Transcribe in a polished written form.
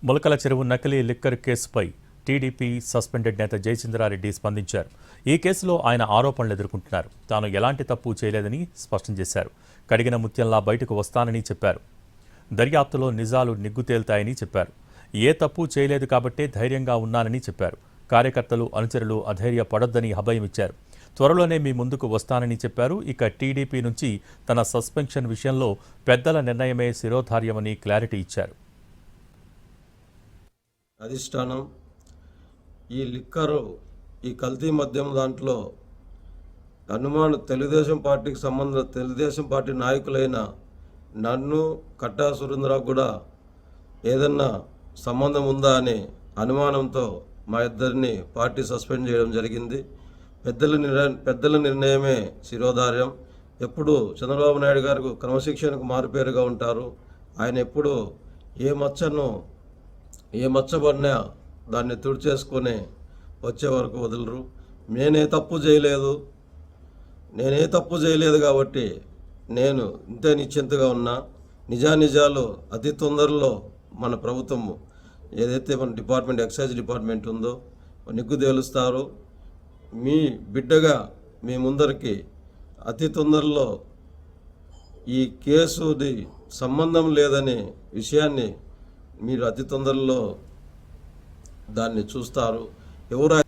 ములకల చెరువు నకిలీ లిక్కర్ కేసుపై టీడీపీ సస్పెండెడ్ నేత జయచంద్రారెడ్డి స్పందించారు. ఈ కేసులో ఆయన ఆరోపణలు ఎదుర్కొంటున్నారు. తాను ఎలాంటి తప్పు చేయలేదని స్పష్టం చేశారు. కడిగిన ముత్యంలా బయటకు వస్తానని చెప్పారు. దర్యాప్తులో నిజాలు నిగ్గు తేల్తాయని చెప్పారు. ఏ తప్పు చేయలేదు కాబట్టే ధైర్యంగా ఉన్నానని చెప్పారు. కార్యకర్తలు, అనుచరులు అధైర్యపడొద్దని అభయమిచ్చారు. త్వరలోనే మీ ముందుకు వస్తానని చెప్పారు. ఇక టీడీపీ నుంచి తన సస్పెన్షన్ విషయంలో పెద్దల నిర్ణయమే శిరోధార్యమని క్లారిటీ ఇచ్చారు. అధిష్టానం ఈ లిక్కరు, ఈ కల్తీ మద్యం దాంట్లో తెలుగుదేశం పార్టీ నాయకులైన నన్ను, కట్టా సురేంద్రరావు కూడా ఏదన్నా సంబంధం ఉందా అనే అనుమానంతో మా ఇద్దరిని పార్టీ సస్పెండ్ చేయడం జరిగింది. పెద్దల నిర్ణయమే శిరోధార్యం. ఎప్పుడు చంద్రబాబు నాయుడు గారు క్రమశిక్షణకు మారుపేరుగా ఉంటారు. ఆయన ఎప్పుడు ఏ మచ్చబడినా దాన్ని తుడిచేసుకొని వచ్చే వరకు వదలరు. నేనే తప్పు చేయలేదు కాబట్టి నేను ఇంతే నిశ్చింతగా ఉన్నా. నిజాలు అతి తొందరలో మన ప్రభుత్వం ఏదైతే మన ఎక్సైజ్ డిపార్ట్మెంట్ ఉందో నిగ్గు తేలుస్తారు. మీ బిడ్డగా మీ ముందరికి అతి తొందరలో ఈ కేసుది సంబంధం లేదనే విషయాన్ని మీరు అతి తొందరలో దాన్ని చూస్తారు. ఎవరు